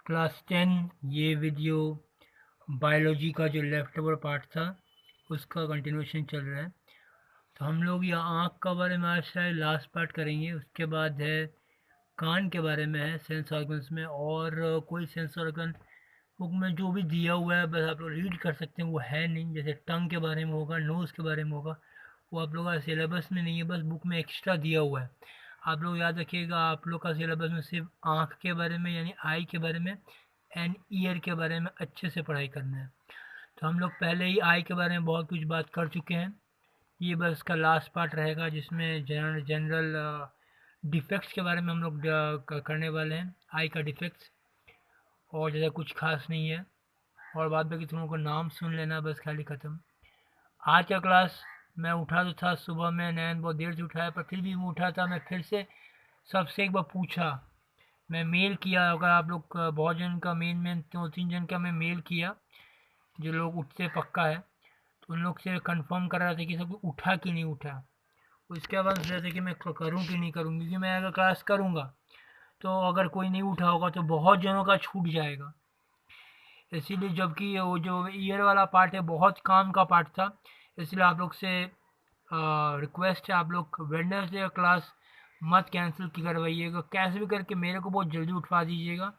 Class 10 ये video biology का जो लेफ्ट ओवर पार्ट था उसका कंटिन्यूशन चल रहा है। तो हम लोग ये आँख का बारे में आज शायद लास्ट पार्ट करेंगे। उसके बाद है कान के बारे में है, सेंस ऑर्गन्स में, और कोई सेंस ऑर्गन बुक में जो भी दिया हुआ है बस आप लोग रीड कर सकते हैं, वो है नहीं। जैसे टंग के बारे में होगा, नोज़ के बारे में होगा, वो आप लोग का सिलेबस में नहीं है, बस बुक में एक्स्ट्रा दिया हुआ है। आप लोग याद रखिएगा, आप लोग का सिलेबस में सिर्फ आँख के बारे में यानी आई के बारे में एंड ईयर के बारे में अच्छे से पढ़ाई करना है। तो हम लोग पहले ही आई के बारे में बहुत कुछ बात कर चुके हैं। ये बस इसका लास्ट पार्ट रहेगा जिसमें जनरल डिफेक्ट्स के बारे में हम लोग करने वाले हैं, आई का डिफेक्ट्स। और ज़्यादा कुछ खास नहीं है, और बाद बाकी तुम लोगों को नाम सुन लेना, बस खाली ख़त्म। आज का क्लास मैं उठा तो था सुबह में, नैन बहुत देर से उठाया, पर फिर भी मैं उठा था। मैं फिर से सबसे एक बार पूछा, मैं मेल किया, अगर आप लोग बहुत जन का मेन 2-3 जन का मैं मेल किया जो लोग उठते पक्का है, तो उन लोग से कंफर्म कर रहा था कि सब उठा कि नहीं उठा। उसके बाद सोच रहे थे कि मैं करूँ कि नहीं करूँ, क्योंकि मैं अगर क्लास करूँगा तो अगर कोई नहीं उठा होगा तो बहुत जनों का छूट जाएगा। इसीलिए, जबकि वो जो ईयर वाला पार्ट है बहुत काम का पार्ट था, इसलिए आप लोग से रिक्वेस्ट है, आप लोग वेडनेसडे का क्लास मत कैंसिल करवाइएगा। कैसे भी करके मेरे को बहुत जल्दी उठवा दीजिएगा,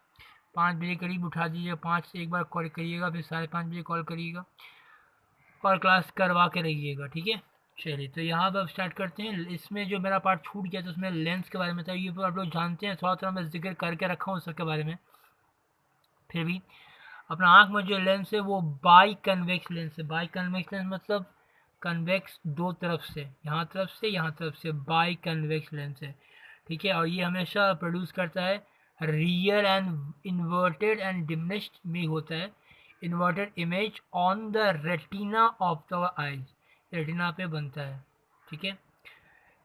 5 बजे करीब उठा दीजिएगा। 5 से एक बार कॉल करिएगा, फिर 5:30 बजे कॉल करिएगा और क्लास करवा के रहिएगा, ठीक है। चलिए, तो यहाँ पर अब स्टार्ट करते हैं। इसमें जो मेरा पार्ट छूट गया था उसमें लेंस के बारे में था, ये तो आप लोग जानते हैं, थोड़ा थोड़ा मैं जिक्र करके रखा हूँ सबके बारे में। फिर भी अपना आँख में जो लेंस है वो बाई कन्वेक्स लेंस है। बाई कन्वेक्स लेंस मतलब कन्वेक्स दो तरफ से, यहाँ तरफ से बाई कन्वेक्स लेंस है, ठीक है। और ये हमेशा प्रोड्यूस करता है real and inverted and diminished में होता है inverted image on the retina of the eyes, retina पे बनता है, ठीक है।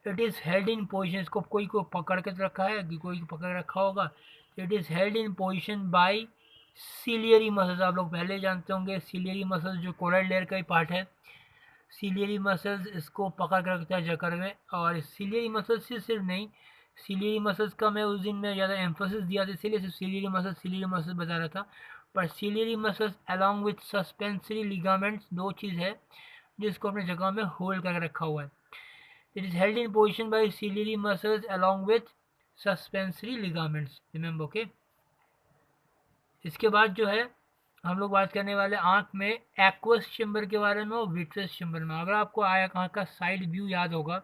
It is held in position, इसको कोई को पकड़ के रखा है कि कोई पकड़ रखा होगा। It is held in position by ciliary muscles. आप लोग पहले जानते होंगे सीलियरी मसल्स जो कोरल लेयर का ही पार्ट है। सीलियरी मसल्स इसको पकड़ कर रखता है जकड़ में। और सीलियरी मसल्स से सिर्फ नहीं, सीलियरी मसल्स का मैं उस दिन में ज़्यादा एम्फोसिस दिया था, इसीलिए सिर्फ सीलियरी मसल्स बता रहा था। पर ciliary muscles along with suspensory ligaments दो चीज़ है जिसको अपने जगह में होल्ड करके रखा हुआ है। It is held in position by ciliary muscles along with suspensory ligaments, remember, okay. इसके बाद जो है हम लोग बात करने वाले आँख में एक्वस चेम्बर के बारे में और विट्रस चेम्बर में। अगर आपको आँख का साइड व्यू याद होगा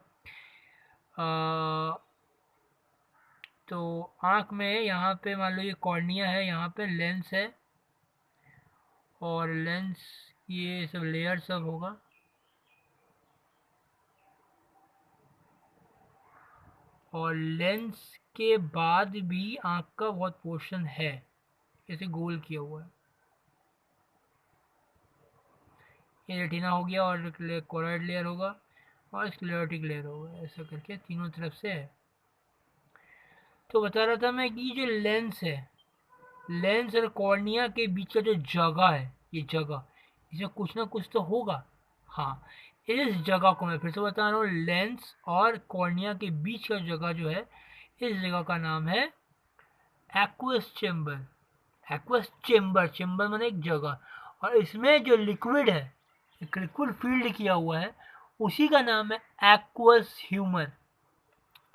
तो आँख में यहाँ पे मान लो ये कॉर्निया है, यहाँ पे लेंस है, और लेंस ये सब लेयर सब होगा, और लेंस के बाद भी आँख का बहुत पोर्शन है, जैसे गोल किया हुआ है। ये रेटिना हो गया, और कोरॉइड लेयर होगा, और स्क्लेरोटिक लेयर होगा, ऐसा करके तीनों तरफ से है। तो बता रहा था मैं कि जो लेंस है, लेंस और कॉर्निया के बीच का जो जगह है, ये जगह, इसमें कुछ ना कुछ तो होगा। हाँ, इस जगह को मैं फिर से बता रहा हूँ, लेंस और कॉर्निया के बीच का जगह जो है, इस जगह का नाम है aqueous chamber. Aqueous chamber, chamber माने एक जगह, और इसमें जो लिक्विड है, लिक्विड फील्ड किया हुआ है, उसी का नाम है एक्वस ह्यूमर,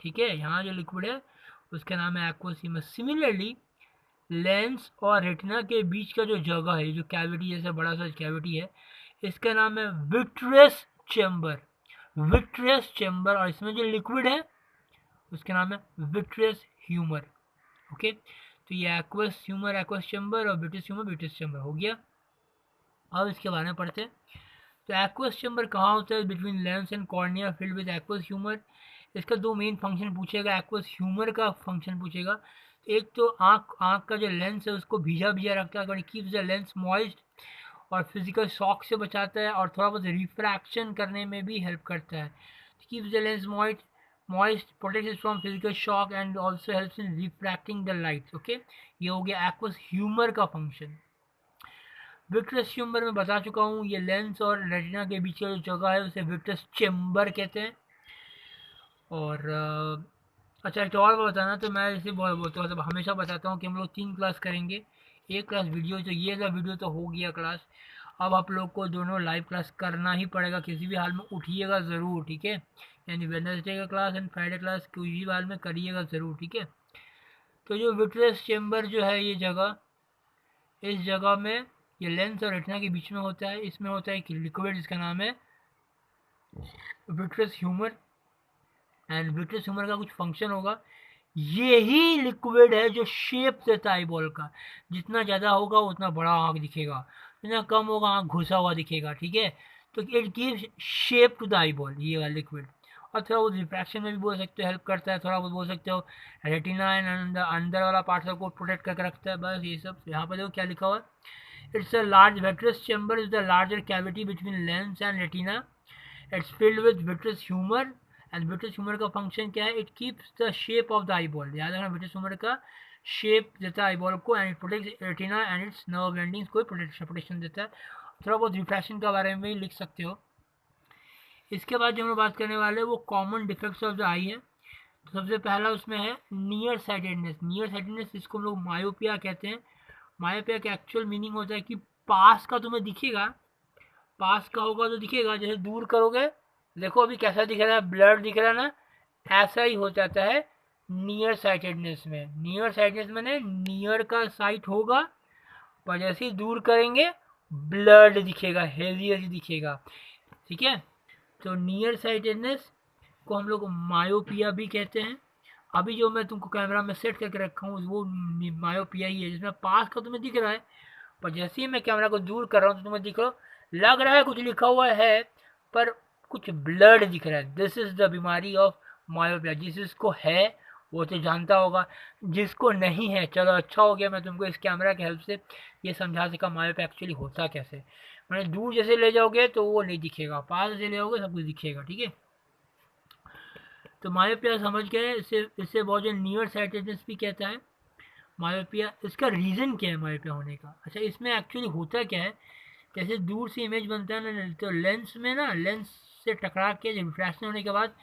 ठीक है। यहाँ जो लिक्विड है उसका नाम है एक्वस ह्यूमर। सिमिलरली लेंस और रेटिना के बीच का जो जगह है, जो कैविटी जैसा बड़ा सा कैविटी है, इसका नाम है विट्रियस चेम्बर, विट्रियस चेम्बर। और इसमें जो लिक्विड है उसका नाम है विट्रियस ह्यूमर, ओके। तो ये एक्वस ह्यूमर, एक्वस चेम्बर, और विट्रियस ह्यूमर, विट्रियस चेम्बर हो गया। अब इसके बारे में पढ़ते हैं। तो एक्वस चेम्बर कहाँ होता है? Between lens and cornea filled with aqueous humour. इसका दो मेन फंक्शन पूछेगा, एक्वस ह्यूमर का फंक्शन पूछेगा। एक तो आँख का जो लेंस है उसको भीजा रखता है, कीप्स द लेंस मॉइस्ट, और फिजिकल शॉक से बचाता है, और थोड़ा बहुत रिफ्रैक्शन करने में भी हेल्प करता है। Keeps the lens moist, protects from physical shock, and also helps in refracting the light, okay. ये हो गया एक्वस ह्यूमर का फंक्शन। विट्रस चेम्बर में बता चुका हूँ, ये लेंस और रेटिना के बीच का जो जगह है उसे विट्रस चेम्बर कहते हैं। और अच्छा एक और बात बताना, तो मैं जैसे बोलता हूँ, हमेशा बताता हूँ कि हम लोग 3 क्लास करेंगे। एक क्लास वीडियो, तो ये वाला वीडियो तो हो गया क्लास। अब आप लोग को दोनों लाइव क्लास करना ही पड़ेगा, किसी भी हाल में उठिएगा ज़रूर, ठीक है। यानी वेडनेसडे का क्लास एंड फ्राइडे क्लास किसी भी हाल में करिएगा ज़रूर, ठीक है। तो जो विट्रियस चेम्बर जो है ये जगह, इस जगह में ये लेंस और रेटिना के बीच में होता है। इसमें होता है कि लिक्विड जिसका नाम है vitreous humour. And vitreous humour का कुछ फंक्शन होगा, यही लिक्विड है जो शेप देता है आईबॉल का। जितना ज़्यादा होगा उतना बड़ा आँख दिखेगा, जितना कम होगा आँख घुसा हुआ दिखेगा, ठीक है। तो it gives shape to the eyeball, ये वाला लिक्विड। और थोड़ा बहुत रिफ्रैक्शन में भी बोल सकते हो हेल्प करता है, थोड़ा बहुत बोल सकते हो रेटिना एंड अंदर वाला पार्ट को प्रोटेक्ट करके रखता है, बस ये सब। यहाँ पर देखो क्या लिखा हुआ है, it's a large vitreous chamber is the larger cavity between lens and retina. It's filled with vitreous humour. And vitreous humour का फंक्शन क्या है, it keeps the shape of the eyeball. याद रखना विट्रियस ह्यूमर का shape देता है eyeball को, and it protects retina and it's nerve endings को प्रोटेक्शन देता है। थोड़ा बहुत रिफ्रैक्शन के बारे में ही लिख सकते हो। इसके बाद जो हम बात करने वाले हैं वो कॉमन डिफेक्ट्स ऑफ द आई है। तो सबसे पहला उसमें है नियर साइटेडनेस। नियर साइटेडनेस इसको हम लोग मायोपिया कहते हैं। मायोपिया का एक्चुअल मीनिंग होता है कि पास का तुम्हें दिखेगा, पास का होगा तो दिखेगा, जैसे दूर करोगे, देखो अभी कैसा दिख रहा है, ब्लर दिख रहा है ना, ऐसा ही हो जाता है नियर साइटेडनेस में। नियर साइटेडनेस मैंने नियर का साइट होगा, पर जैसे ही दूर करेंगे ब्लर्ड दिखेगा, हेजी हेजी दिखेगा, ठीक है। तो नियर साइटेडनेस को हम लोग मायोपिया भी कहते हैं। अभी जो मैं तुमको कैमरा में सेट करके रखा हूँ वो मायोपिया ही है, जिसमें पास का तुम्हें दिख रहा है, पर जैसे ही मैं कैमरा को दूर कर रहा हूँ तो तुम्हें दिख रहा लग रहा है कुछ लिखा हुआ है, पर कुछ ब्लड दिख रहा है। दिस इज द बीमारी ऑफ मायोपिया। जिसको है वो तो जानता होगा, जिसको नहीं है चलो अच्छा हो गया मैं तुमको इस कैमरा की हेल्प से ये समझा सका मायोपिया एक्चुअली होता कैसे। मैंने दूर जैसे ले जाओगे तो वो नहीं दिखेगा, पास जैसे ले जाओगे सब कुछ दिखेगा, ठीक है। तो मायोपिया समझ गए, इससे बहुत जो नियर साइटेडनेस भी कहता है मायोपिया। इसका रीज़न क्या है मायोपिया होने का? अच्छा इसमें एक्चुअली होता क्या है, जैसे दूर से इमेज बनता है ना, तो लेंस में ना, लेंस से टकरा के रिफ्रैक्शन होने के बाद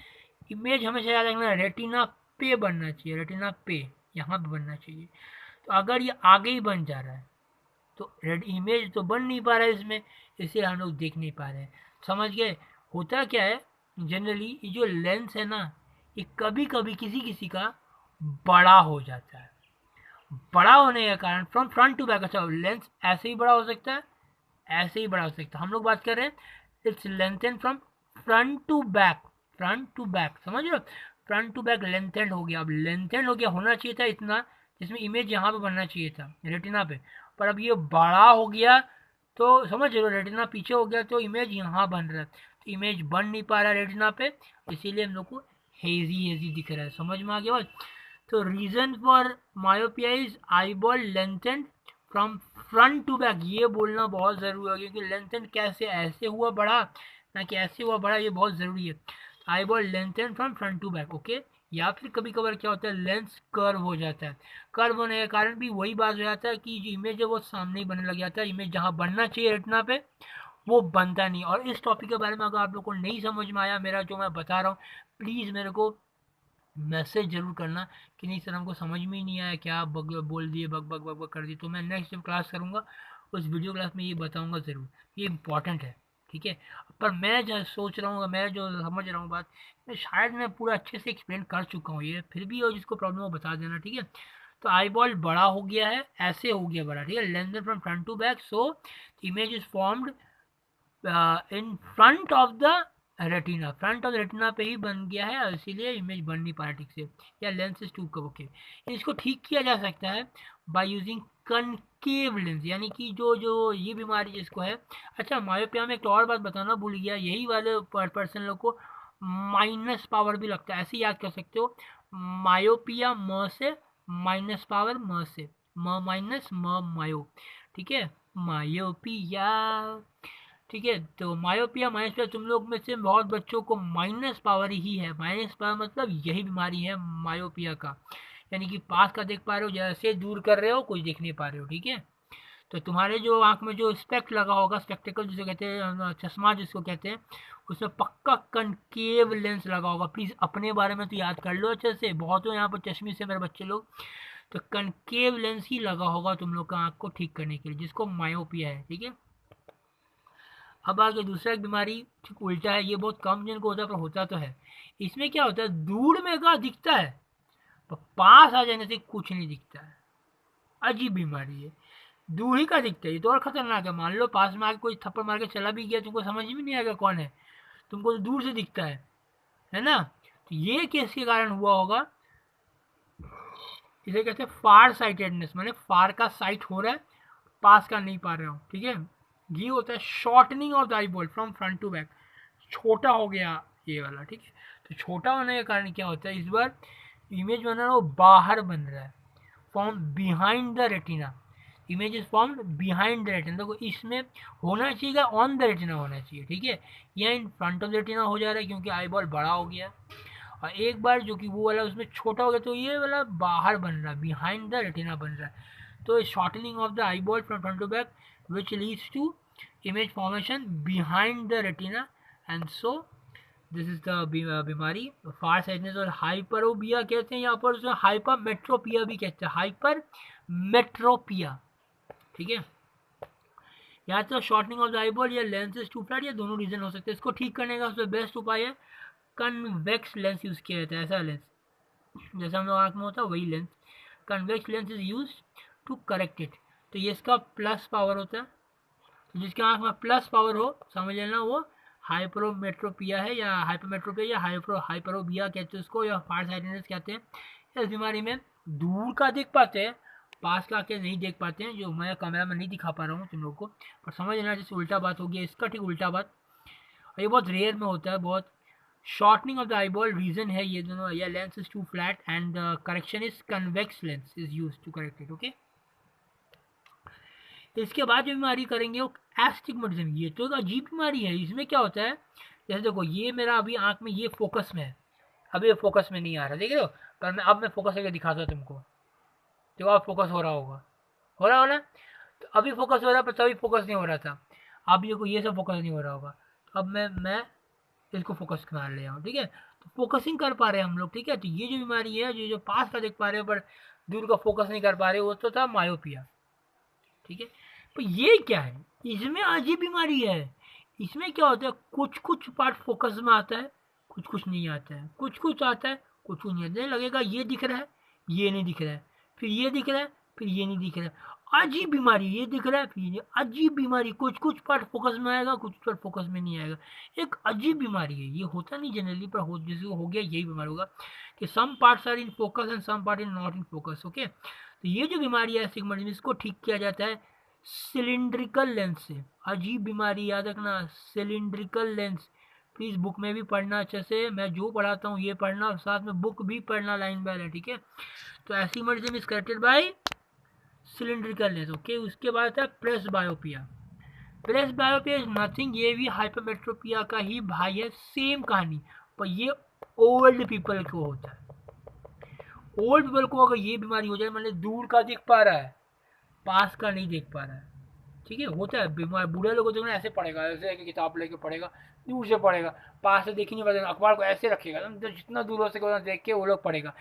इमेज हमेशा याद रखना रेटिना पे बनना चाहिए, रेटिना पे यहाँ पे बनना चाहिए। तो अगर ये आगे ही बन जा रहा है तो इमेज तो बन नहीं पा रहा है इसमें, इसलिए हम लोग देख नहीं पा रहे हैं। समझ गए? होता क्या है जनरली, ये जो लेंस है ना, ये कभी कभी किसी किसी का बड़ा हो जाता है। बड़ा होने का कारण फ्रॉम फ्रंट टू बैक, अच्छा लेंस ऐसे ही बड़ा हो सकता है, ऐसे ही बड़ा हो सकता है। हम लोग बात कर रहे हैं it's lengthen from front to back, front to back, समझ रहे हो? फ्रंट टू बैक लेंथन हो गया। अब लेंथन हो गया, होना चाहिए था इतना जिसमें इमेज यहाँ पे बनना चाहिए था रेटिना पे, पर अब ये बड़ा हो गया, तो समझ रहे हो, रेटिना पीछे हो गया तो इमेज यहाँ बन रहा है, तो इमेज बन नहीं पा रहा है रेटिना पे, इसीलिए हम लोग को हेजी हेजी दिख रहा है। समझ में आ गया बात? तो reason for myopia is eyeball lengthen from front to back. ये बोलना बहुत ज़रूरी है क्योंकि लेंथन कैसे, ऐसे हुआ बड़ा ना कि ऐसे हुआ बड़ा, ये बहुत ज़रूरी है। Eyeball lengthen from front to back, okay. या फिर कभी कभार क्या होता है लेंस कर्व हो जाता है, कर्व होने के कारण भी वही बात हो जाता है कि जो इमेज है वो सामने ही बनने लग जाता है, इमेज जहाँ बनना चाहिए रेटिना पे वो बनता नहीं। और इस टॉपिक के बारे में अगर आप लोग को नहीं समझ में आया मेरा जो मैं बता रहा हूँ, प्लीज़ मेरे को मैसेज ज़रूर करना कि नहीं सर हमको समझ में ही नहीं आया, क्या बग बोल दिए, बग बग बग बग कर दी। तो मैं नेक्स्ट जब क्लास करूँगा उस वीडियो क्लास में ये बताऊँगा ज़रूर, ये इंपॉर्टेंट है, ठीक है। पर मैं जो सोच रहा हूँ, मैं जो समझ रहा हूँ बात, मैं शायद मैं पूरा अच्छे से एक्सप्लेन कर चुका हूँ ये, फिर भी और जिसको प्रॉब्लम हो बता देना, ठीक है। तो आई बॉल बड़ा हो गया है, ऐसे हो गया बड़ा, ठीक है, lengthen from front to back, so image is formed in front of the retina, front of retina पे ही बन गया है, इसीलिए इमेज बन नहीं पा रहा ठीक से, या लेंस इज टू कव, ओके। इसको ठीक किया जा सकता है बाय यूजिंग कनकेव लेंस, यानी कि जो जो ये बीमारी जिसको है। अच्छा मायोपिया में एक और बात बताना भूल गया, यही वाले पर्सन लोग को माइनस पावर भी लगता है, ऐसे याद कर सकते हो, मायोपिया म से माइनस पावर म से, म माइनस म मायो, ठीक है, मायोपिया, ठीक है। तो मायोपिया माइनस पावर, तुम लोग में से बहुत बच्चों को माइनस पावर ही है, माइनस पावर मतलब यही बीमारी है मायोपिया का, यानी कि पास का देख पा रहे हो, जैसे दूर कर रहे हो कुछ देख नहीं पा रहे हो, ठीक है। तो तुम्हारे जो आँख में जो स्पेक्ट लगा होगा, स्पेक्टिकल जिसे कहते हैं, चश्मा जिसको कहते हैं, उसमें पक्का कनकेव लेंस लगा होगा। प्लीज़ अपने बारे में तो याद कर लो अच्छे से, बहुत हो यहाँ पर चश्मे से मेरे बच्चे लोग। तो कनकेव लेंस ही लगा होगा तुम लोग का आँख को ठीक करने के लिए, जिसको मायोपिया है, ठीक है। अब आगे दूसरा एक बीमारी ठीक उल्टा है, ये बहुत कम जिनको होता है पर होता तो है। इसमें क्या होता है, दूर में का दिखता है पर पास आ जाने से कुछ नहीं दिखता है। अजीब बीमारी है, दूर ही का दिखता है। ये तो और खतरनाक है। मान लो पास में आके कोई थप्पड़ मार के चला भी गया, तुमको समझ में नहीं आएगा कौन है, तुमको तो दूर से दिखता है ना। तो ये केस के कारण हुआ होगा, इसे कहते हैं फार साइटेडनेस, मैंने फार का साइट हो रहा है, पास का नहीं पा रहे हो, ठीक है। ये होता है shortening of the eyeball from front to back, छोटा हो गया ये वाला, ठीक है। तो छोटा होने के कारण क्या होता है, इस बार इमेज बन रहा है वो बाहर बन रहा है, form behind the retina. Image is form behind the retina. देखो इसमें होना चाहिए ऑन द रेटिना होना चाहिए, ठीक है। यह इन फ्रंट ऑफ द रेटिना हो जा रहा है क्योंकि आई बॉल बड़ा हो गया, और एक बार जो कि वो वाला उसमें छोटा हो गया तो ये वाला बाहर बन रहा है, बिहाइंड द रेटिना बन रहा है। तो shortening of the eye ball from front to back which leads to image formation behind the retina, and so this is the बीमारी फार साइडनेस। और हाइपरोपिया कहते हैं यहाँ पर, उसमें हाइपरमेट्रोपिया भी कहते हैं, हाइपरमेट्रोपिया, ठीक है। या तो शॉर्टनिंग ऑफ द आईबॉल या लेंसेज टू फ्लैट, ये दोनों रीजन हो सकते हैं। इसको ठीक करने का सबसे बेस्ट उपाय है कन्वेक्स लेंस यूज किया जाता है। ऐसा लेंस जैसा हम लोग आँख में होता है वही lens, convex lens is use to correct it. तो ये इसका प्लस पावर होता है, जिसके आँख में प्लस पावर हो समझ लेना वो हाइपरोमेट्रोपिया है, या हाइपरमेट्रोपिया या हाइपरोबिया कहते हैं उसको, या फार साइडनेस कहते हैं। इस बीमारी में दूर का देख पाते हैं, पास का आके नहीं देख पाते हैं, जो मैं कैमरा में नहीं दिखा पा रहा हूँ तुम लोग को, पर समझ लेना जैसे उल्टा बात हो गया, इसका ठीक उल्टा बात। और ये बहुत रेयर में होता है, बहुत shortening of the eyeball reason है ये दोनों, या lens is too flat and correction is convex lens is use to correct it, okay. इसके बाद जो बीमारी करेंगे वो एस्टिग्मेटिज्म। ये तो एक अजीब बीमारी है। इसमें क्या होता है, जैसे देखो ये मेरा अभी आंख में ये फोकस में है, अभी ये फोकस में नहीं आ रहा, देख रहे हो, पर मैं अब मैं फोकस करके दिखाता हूँ तुमको, तो अब फोकस हो रहा होगा, हो रहा होगा। तो अभी फोकस हो रहा है पर तभी फोकस नहीं हो रहा था। अब ये सब फोकस नहीं हो रहा होगा, तो अब मैं इसको फोकस कर ले आऊँ, ठीक है। तो फोकसिंग कर पा रहे हैं हम लोग, ठीक है। तो ये जो बीमारी है, जो पास का देख पा रहे हो पर दूर का फोकस नहीं कर पा रहे, वो तो था मायोपिया, ठीक है। तो ये क्या है, इसमें अजीब बीमारी है। इसमें क्या होता है, कुछ कुछ पार्ट फोकस में आता है, कुछ कुछ नहीं आता है, कुछ कुछ आता है, कुछ कुछ नहीं आता है। लगेगा ये दिख रहा है, ये नहीं दिख रहा है, फिर ये दिख रहा है, फिर ये नहीं दिख रहा है। अजीब बीमारी, ये दिख रहा है फिर ये, अजीब बीमारी, कुछ कुछ पार्ट फोकस में आएगा, कुछ पार्ट फोकस में नहीं आएगा। एक अजीब बीमारी है, ये होता नहीं जनरली, पर हो जिसे हो गया यही बीमारी होगा कि some parts are in focus and some part in not in focus, okay. तो ये जो बीमारी है एस्टिग्मेटिज्म, इसको ठीक किया जाता है सिलिंड्रिकल लेंस से। अजीब बीमारी, याद रखना, सिलिंड्रिकल लेंस। प्लीज़ बुक में भी पढ़ना अच्छे से, मैं जो पढ़ाता हूँ ये पढ़ना, और साथ में बुक भी पढ़ना लाइन बाय लाइन, ठीक है। तो astigmatism is corrected bye cylindrical lens, okay. उसके बाद आता है प्रेस बायोपिया। प्रेस बायोपिया इज नथिंग, ये भी हाइपरमेट्रोपिया का ही भाई है, सेम कहानी, पर ये ओल्ड पीपल को होता है। ओल्ड पीपल को अगर ये बीमारी हो जाए, मतलब दूर का दिख पा रहा है, पास का नहीं देख पा रहा है, ठीक है, होता है बीमार। बूढ़े लोगों को ऐसे पढ़ेगा, ऐसे एक किताब लेके पढ़ेगा, दूर से पढ़ेगा, पास से देख ही नहीं पाएगा, अखबार को ऐसे रखेगा, तो जितना दूर हो सके उतना देख के वो लोग पढ़ेगा।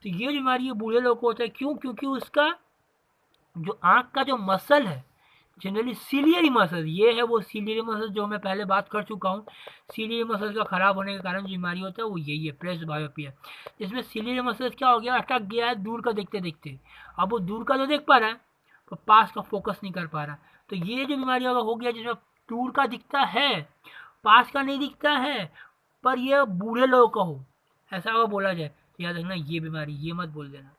तो ये बीमारी ये बूढ़े लोग को होता है, क्यों? क्योंकि उसका जो आँख का जो मसल है, जनरली सीलियरी मसल, ये है वो सीलियरी मसल जो मैं पहले बात कर चुका हूँ। सीलियरी मसल का खराब होने के कारण जो बीमारी होता है वो यही है, प्रेस बायोपिया। इसमें सीलियरी मसल क्या हो गया, अटक गया है दूर का देखते देखते, अब वो दूर का तो देख पा रहा है तो पास का फोकस नहीं कर पा रहा। तो ये जो बीमारी हो गया जिसमें दूर का दिखता है, पास का नहीं दिखता है, पर ये बूढ़े लोगों का हो, ऐसा अगर बोला जाए तो याद रखना ये बीमारी, ये मत बोल देना,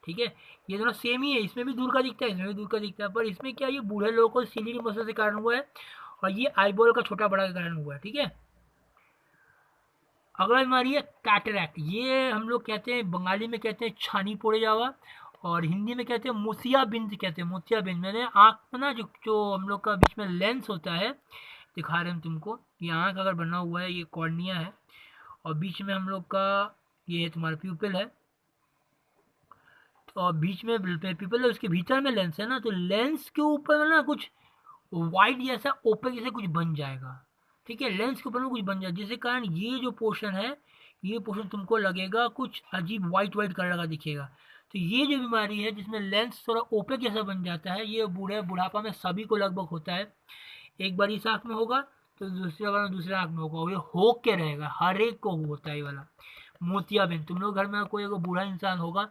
ठीक है। ये दोनों सेम ही है, इसमें भी दूर का दिखता है, इसमें भी दूर का दिखता है, पर इसमें क्या, ये बूढ़े लोगों को सीलियरी मसल से कारण हुआ है, और ये आईबॉल का छोटा बड़ा के कारण हुआ है, ठीक है। अगला बीमारी है कैटरैक्ट। ये हम लोग कहते हैं, बंगाली में कहते हैं छानी पोड़े जावा, और हिंदी में कहते हैं मोतियाबिंद, कहते हैं मोतियाबिंद। मैंने आँख में ना जो जो हम लोग का बीच में लेंस होता है, दिखा रहे हैं तुमको, ये आँख अगर बना हुआ है, ये कॉर्निया है, और बीच में हम लोग का ये तुम्हारा प्यूपिल है, और बीच में पीपल है, उसके भीतर में लेंस है ना, तो लेंस के ऊपर ना कुछ वाइट जैसा ओपेक जैसे कुछ बन जाएगा, ठीक है, लेंस के ऊपर में कुछ बन जाएगा, जिसके कारण ये जो पोर्शन है, ये पोर्शन तुमको लगेगा कुछ अजीब वाइट वाइट कलर का दिखेगा। तो ये जो बीमारी है जिसमें लेंस थोड़ा ओपेक जैसा बन जाता है, ये बुढ़ापा में सभी को लगभग होता है। एक बार इस आँख में होगा तो दूसरे बार दूसरे आँख में होगा, और ये हो के रहेगा, हर एक को होता है ये वाला मोतियाबिंद। तुम लोग घर में कोई अगर बूढ़ा इंसान होगा,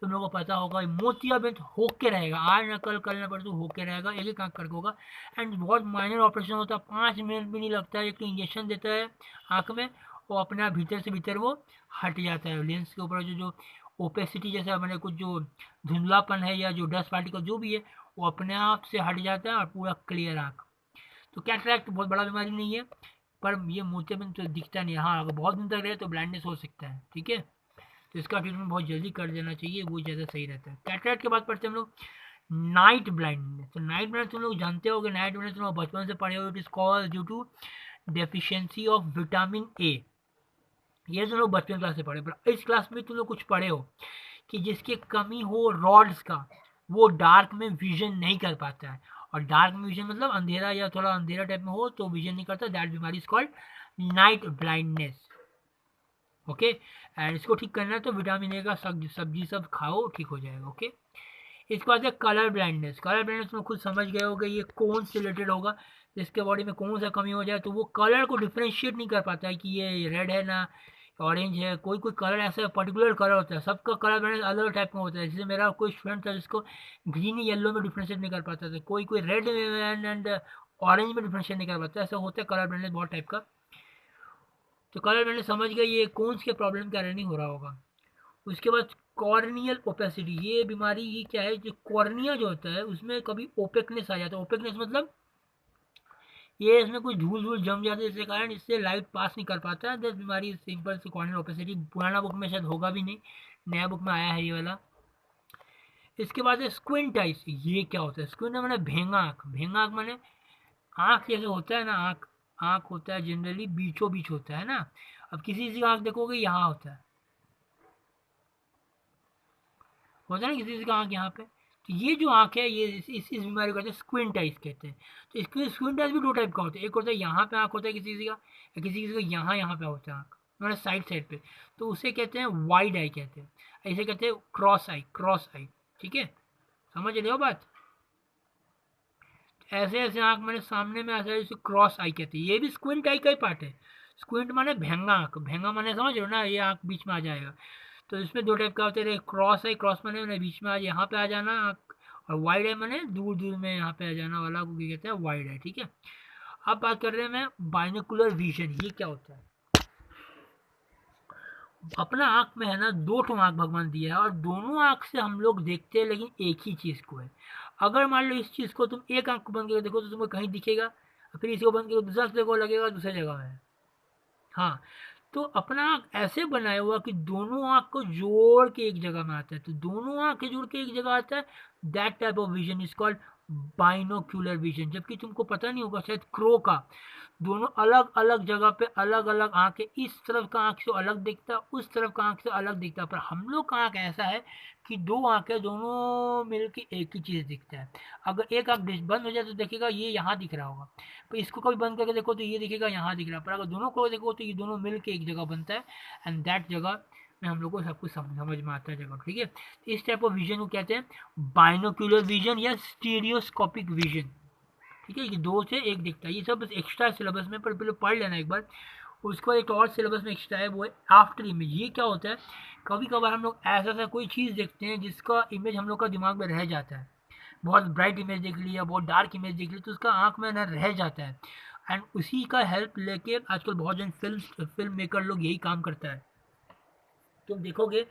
तुम लोगों को पता होगा मोतियाबिंद हो के रहेगा, आज ना कल ना परसों हो के रहेगा, एक एक आँख करके होगा। एंड बहुत माइनर ऑपरेशन होता है, 5 मिनट भी नहीं लगता है, एक इंजेक्शन देता है आँख में, वो अपने आप भीतर से भीतर वो हट जाता है। लेंस के ऊपर जो ओपेसिटी जैसा मैंने कुछ जो धुंधलापन है या जो डस्ट पार्टिकल जो भी है, वो अपने आप से हट जाता है और पूरा क्लियर आँख। तो कैटरैक्ट बहुत बड़ा बीमारी नहीं है, पर ये मोतियाबिंद तो दिखता नहीं है। हाँ, अगर बहुत दिन तक रहे तो ब्लाइंडनेस हो सकता है, ठीक है, तो इसका ट्रीटमेंट बहुत जल्दी कर देना चाहिए, वो ज़्यादा सही रहता है। कैटरैक्ट के बाद पढ़ते हैं हम लोग नाइट ब्लाइंडनेस। तो नाइट ब्लाइंडनेस तुम लोग जानते होगे, नाइट ब्लाइंडनेस तुम लोग बचपन से पढ़े हो, it is called due to deficiency of vitamin A. ये तुम लोग बचपन क्लास से पढ़े, पर इस क्लास में तुम लोग कुछ पढ़े हो कि जिसकी कमी हो रॉड्स का, वो डार्क में विजन नहीं कर पाता है। और डार्क में विजन मतलब अंधेरा या थोड़ा अंधेरा टाइप में हो तो विजन नहीं करता, दैट बीमारी is called night blindness. Okay, and इसको ठीक करना है तो विटामिन ए का सब्जी सब खाओ, ठीक हो जाएगा। ओके, इसके बाद है कलर ब्लाइंडनेस। कलर ब्लाइंडनेस में खुद समझ गए होगा ये कौन से रिलेटेड होगा, जिसके बॉडी में कौन सा कमी हो जाए तो वो कलर को डिफ्रेंशिएट नहीं कर पाता है कि ये रेड है ना ऑरेंज है। कोई कोई कलर ऐसा पर्टिकुलर कलर होता है, सबका कलर ब्लाइंडनेस अलग अलग टाइप का होता है। जैसे मेरा कोई स्टूडेंट था जिसको ग्रीन येलो में डिफ्रेंशिएट नहीं कर पाता था, कोई कोई रेड एंड ऑरेंज में डिफ्रेंशिएट नहीं कर पाता, ऐसा होता है कलर ब्लाइंडनेस बहुत टाइप का। तो कलर ब्लाइंडनेस समझ गए ये कौन से प्रॉब्लम के कारण नहीं हो रहा होगा। उसके बाद कॉर्नियल ओपेसिटी, ये बीमारी ये क्या है, जो कॉर्निया जो होता है उसमें कभी ओपेकनेस आ जाता है। ओपेकनेस मतलब ये इसमें कुछ धूल धूल जम जाता है, जिसके कारण इससे लाइट पास नहीं कर पाता है। दस बीमारी सिंपल सी कॉर्नियल ओपेसिटी, पुराना बुक में शायद होगा भी नहीं, नया बुक में आया है ये वाला। इसके बाद है स्क्विंट आइज। ये क्या होता है, स्क्विंट मैंने भेंगा आँख, भेंगा आँख मैंने आँख जैसे होता है ना, आँख आँख होता है जनरली बीचों बीच होता है ना। अब किसी किसी का आँख देखोगे यहाँ होता है ना, किसी किसी का आँख यहाँ पे। तो ये जो आँख है ये इस बीमारी को कहते हैं स्क्विंट आइज कहते हैं। तो इसके स्क्विंट आइज भी दो टाइप का होता है, एक होता है यहाँ पे आँख होता है किसी किसी का, या किसी किसी का यहाँ पे होता है आँख, मतलब साइड साइड पे, तो उसे कहते हैं वाइड आई कहते हैं। ऐसे कहते हैं क्रॉस आई, क्रॉस आई, ठीक है, समझ रहे हो बात। ऐसे ऐसे आँख मैंने सामने में ऐसे इसे क्रॉस आई कहते हैं, ये भी स्क्विंट आई का ही पार्ट है। स्क्विंट माने भेंगा आँख, भेंगा माने समझ रहे हो ना, ये आँख बीच में आ जाएगा। तो इसमें दो टाइप का होते हैं, क्रॉस आई, क्रॉस माने बीच में आज यहाँ पे आ जाना आँख, और वाइड आई माने दूर दूर में यहाँ पे आ जाना वाला को क्या कहते हैं, वाइड आई, ठीक है। अब बात कर रहे हैं मैं बाइनोकुलर विजन, ये क्या होता है। अपना आँख में है ना दो ठो आँख भगवान दिया है, और दोनों आँख से हम लोग देखते हैं लेकिन एक ही चीज़ को है। अगर मान लो इस चीज़ को तुम एक आँख को बंद करके देखो तो तुमको कहीं दिखेगा, फिर इसको बंद करके दूसरा देखो लगेगा दूसरी जगह है। हाँ, तो अपना आँख ऐसे बनाया हुआ कि दोनों आँख को जोड़ के एक जगह में आता है, तो दोनों आँखें जोड़ के एक जगह आता है, that type of vision is called binocular vision. जबकि तुमको पता नहीं होगा शायद क्रो का दोनों अलग अलग जगह पे अलग अलग आँखें, इस तरफ का आँख से अलग दिखता है, उस तरफ का आँख से अलग दिखता है, पर हम लोग का आँख ऐसा है कि दो आँखें दोनों मिलके एक ही चीज़ दिखता है। अगर एक आँख बंद हो जाए तो देखिएगा ये यहाँ दिख रहा होगा, तो इसको कभी बंद करके देखो तो ये दिखेगा यहाँ दिख रहा है, पर अगर दोनों को देखो तो ये दोनों मिल के एक जगह बनता है, एंड दैट जगह में हम लोग को सब कुछ समझ में आता है जगह, ठीक है। इस टाइप ऑफ विजन को कहते हैं बाइनोक्यूलर विजन या स्टीरियोस्कोपिक विजन, ठीक है। ये दो से एक दिखता है, ये सब एक्स्ट्रा सिलेबस में, पर पहले पढ़ लेना एक बार। उसके बाद एक और सिलेबस में एक्स्ट्रा है, वो है आफ्टर इमेज। ये क्या होता है, कभी कभार हम लोग ऐसा ऐसा कोई चीज़ देखते हैं जिसका इमेज हम लोग का दिमाग में रह जाता है, बहुत ब्राइट इमेज देख ली या बहुत डार्क इमेज देख ली तो उसका आँख में ना रह जाता है, एंड उसी का हेल्प लेके आजकल बहुत जन फिल्म मेकर लोग यही काम करता है। तुम देखोगे,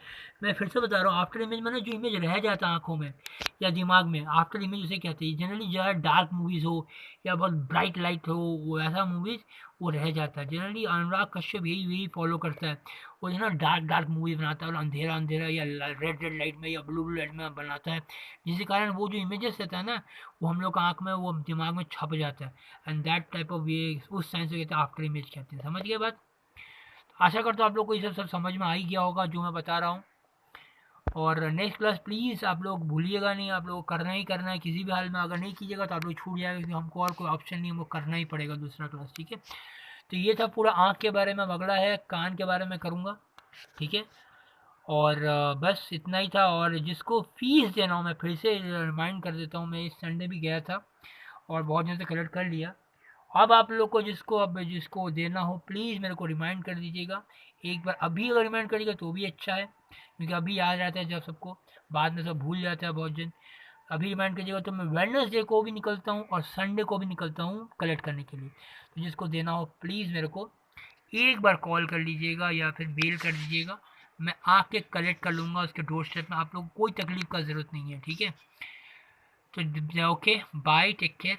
मैं फिर से बता रहा हूँ, आफ्टर इमेज मैंने जो इमेज रह जाता है आंखों में या दिमाग में, आफ्टर इमेज उसे कहते हैं। जनरली ज़्यादा डार्क मूवीज़ हो या बहुत ब्राइट लाइट हो, वो ऐसा मूवीज़ वो रह जाता है। जनरली अनुराग कश्यप यही फॉलो करता है, वो जो है ना डार्क डार्क मूवी बनाता है, और अंधेरा अंधेरा या रेड रेड लाइट में या ब्लू ब्लू लाइट में बनाता है, जिसके कारण वो जो इमेजेस रहता है ना वो हम लोग का आँख में वो दिमाग में छप जाता है, एंड दैट टाइप ऑफ वे उस साइंस को कहते हैं आफ्टर इमेज कहते हैं। समझ गए बात। आशा करता हूँ आप लोग को ये सब समझ में आ ही गया होगा जो मैं बता रहा हूँ। और नेक्स्ट क्लास प्लीज़ आप लोग भूलिएगा नहीं, आप लोगों को करना ही करना है किसी भी हाल में। अगर नहीं कीजिएगा तो आप लोग छूट जाएगा, क्योंकि हमको और कोई ऑप्शन नहीं है, हमको करना ही पड़ेगा दूसरा क्लास, ठीक है। तो ये था पूरा आँख के बारे में, अगला है कान के बारे में करूँगा, ठीक है। और बस इतना ही था। और जिसको फ़ीस देना हो मैं फिर से रिमाइंड कर देता हूँ, मैं इस संडे भी गया था और बहुत जन से कलेक्ट कर लिया। अब आप लोग को जिसको देना हो प्लीज़ मेरे को रिमाइंड कर दीजिएगा एक बार। अभी अगर रिमाइंड करिएगा तो भी अच्छा है, क्योंकि अभी याद रहता है जब सबको, बाद में सब भूल जाता है बहुत जन। अभी रिमाइंड कीजिएगा तो मैं वेडनेसडे को भी निकलता हूँ और संडे को भी निकलता हूँ कलेक्ट करने के लिए। तो जिसको देना हो प्लीज़ मेरे को एक बार कॉल कर लीजिएगा या फिर मेल कर दीजिएगा, मैं आके कलेक्ट कर लूँगा उसके डोर स्टेप में। आप लोग को कोई तकलीफ़ का ज़रूरत नहीं है, ठीक है। तो ओके बाय, टेक केयर।